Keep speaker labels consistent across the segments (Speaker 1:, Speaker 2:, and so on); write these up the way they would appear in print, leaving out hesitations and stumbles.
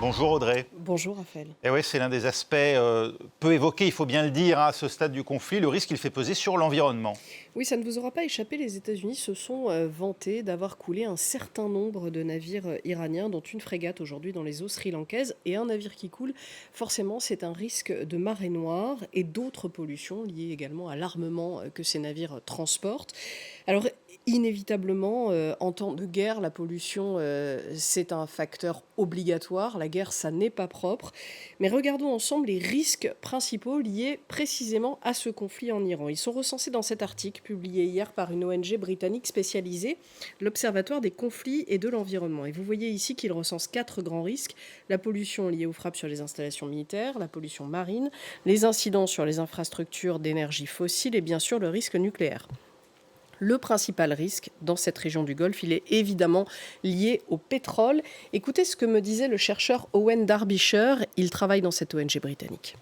Speaker 1: Bonjour Audrey.
Speaker 2: Bonjour Raphaël.
Speaker 1: Et oui, c'est l'un des aspects peu évoqués, il faut bien le dire, à ce stade du conflit, le risque qu'il fait peser sur l'environnement.
Speaker 2: Oui, ça ne vous aura pas échappé, les États-Unis se sont vantés d'avoir coulé un certain nombre de navires iraniens, dont une frégate aujourd'hui dans les eaux sri-lankaises. Et un navire qui coule, forcément, c'est un risque de marée noire et d'autres pollutions liées également à l'armement que ces navires transportent. Alors, inévitablement, en temps de guerre, la pollution, c'est un facteur obligatoire. La guerre, ça n'est pas propre. Mais regardons ensemble les risques principaux liés précisément à ce conflit en Iran. Ils sont recensés dans cet article publié hier par une ONG britannique spécialisée, l'Observatoire des conflits et de l'environnement. Et vous voyez ici qu'il recense 4 grands risques: la pollution liée aux frappes sur les installations militaires, la pollution marine, les incidents sur les infrastructures d'énergie fossile et bien sûr le risque nucléaire. Le principal risque dans cette région du Golfe, il est évidemment lié au pétrole. Écoutez ce que me disait le chercheur Owen Derbyshire, il travaille dans cette ONG britannique.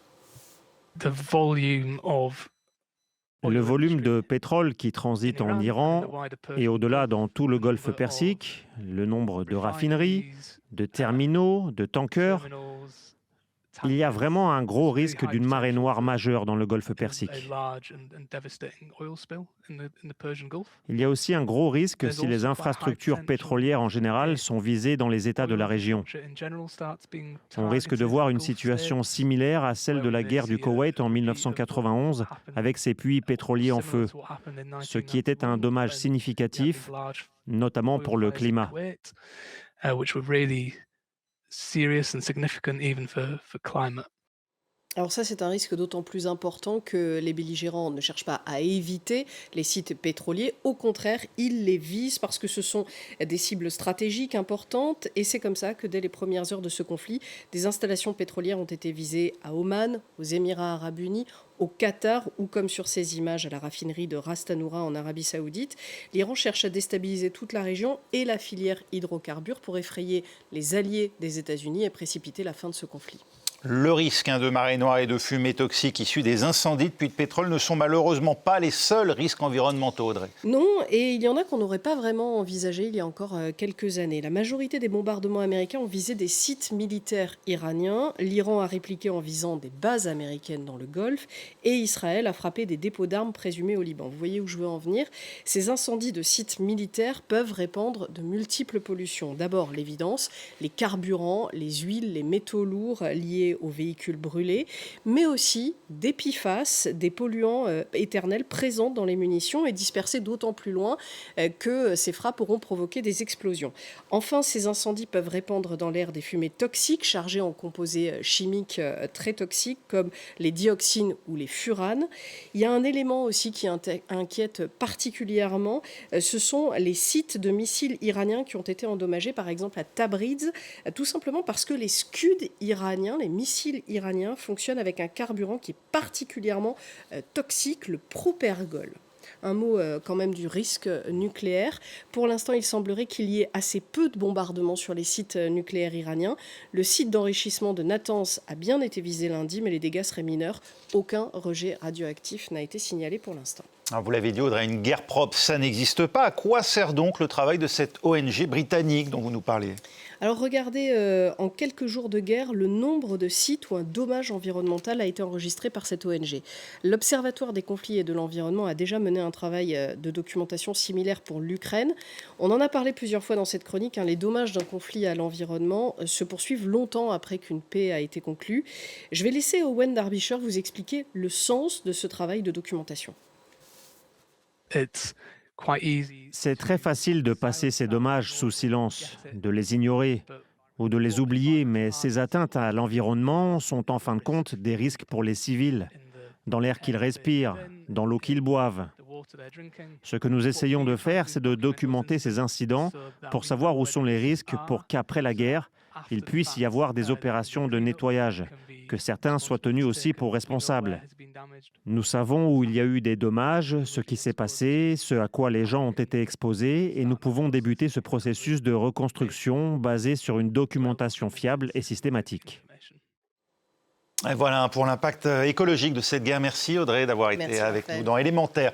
Speaker 3: Le volume de pétrole qui transite en Iran et au-delà dans tout le Golfe Persique, le nombre de raffineries, de terminaux, de tankers, il y a vraiment un gros risque d'une marée noire majeure dans le Golfe Persique. Il y a aussi un gros risque si les infrastructures pétrolières en général sont visées dans les États de la région. On risque de voir une situation similaire à celle de la guerre du Koweït en 1991 avec ses puits pétroliers en feu, ce qui était un dommage significatif, notamment pour le climat.
Speaker 2: Alors ça, c'est un risque d'autant plus important que les belligérants ne cherchent pas à éviter les sites pétroliers. Au contraire, ils les visent parce que ce sont des cibles stratégiques importantes. Et c'est comme ça que dès les premières heures de ce conflit, des installations pétrolières ont été visées à Oman, aux Émirats arabes unis, au Qatar ou, comme sur ces images, à la raffinerie de Ras Tanura en Arabie saoudite. L'Iran cherche à déstabiliser toute la région et la filière hydrocarbures pour effrayer les alliés des États-Unis et précipiter la fin de ce conflit.
Speaker 1: Le risque de marée noire et de fumée toxique issus des incendies de puits de pétrole ne sont malheureusement pas les seuls risques environnementaux, Audrey.
Speaker 2: Non, et il y en a qu'on n'aurait pas vraiment envisagé il y a encore quelques années. La majorité des bombardements américains ont visé des sites militaires iraniens. L'Iran a répliqué en visant des bases américaines dans le Golfe. Et Israël a frappé des dépôts d'armes présumés au Liban. Vous voyez où je veux en venir? Ces incendies de sites militaires peuvent répandre de multiples pollutions. D'abord, l'évidence, les carburants, les huiles, les métaux lourds liés aux véhicules brûlés, mais aussi des PFAS, des polluants éternels présents dans les munitions et dispersés d'autant plus loin que ces frappes auront provoqué des explosions. Enfin, ces incendies peuvent répandre dans l'air des fumées toxiques chargées en composés chimiques très toxiques comme les dioxines ou les furanes. Il y a un élément aussi qui inquiète particulièrement, ce sont les sites de missiles iraniens qui ont été endommagés, par exemple à Tabriz, tout simplement parce que les Scud iraniens, les missiles iraniens fonctionnent avec un carburant qui est particulièrement toxique, le propergol. Un mot quand même du risque nucléaire. Pour l'instant, il semblerait qu'il y ait assez peu de bombardements sur les sites nucléaires iraniens. Le site d'enrichissement de Natanz a bien été visé lundi, mais les dégâts seraient mineurs. Aucun rejet radioactif n'a été signalé pour l'instant.
Speaker 1: Alors vous l'avez dit, Audrey, une guerre propre, ça n'existe pas. À quoi sert donc le travail de cette ONG britannique dont vous nous parlez ?
Speaker 2: Alors regardez, en quelques jours de guerre, le nombre de sites où un dommage environnemental a été enregistré par cette ONG. L'Observatoire des conflits et de l'environnement a déjà mené un travail de documentation similaire pour l'Ukraine. On en a parlé plusieurs fois dans cette chronique, les dommages d'un conflit à l'environnement se poursuivent longtemps après qu'une paix a été conclue. Je vais laisser Owen Derbyshire vous expliquer le sens de ce travail de documentation.
Speaker 3: C'est très facile de passer ces dommages sous silence, de les ignorer ou de les oublier, mais ces atteintes à l'environnement sont en fin de compte des risques pour les civils, dans l'air qu'ils respirent, dans l'eau qu'ils boivent. Ce que nous essayons de faire, c'est de documenter ces incidents pour savoir où sont les risques pour qu'après la guerre, il puisse y avoir des opérations de nettoyage, que certains soient tenus aussi pour responsables. Nous savons où il y a eu des dommages, ce qui s'est passé, ce à quoi les gens ont été exposés, et nous pouvons débuter ce processus de reconstruction basé sur une documentation fiable et systématique.
Speaker 1: Et voilà pour l'impact écologique de cette guerre. Merci Audrey d'avoir été avec nous dans Élémentaire.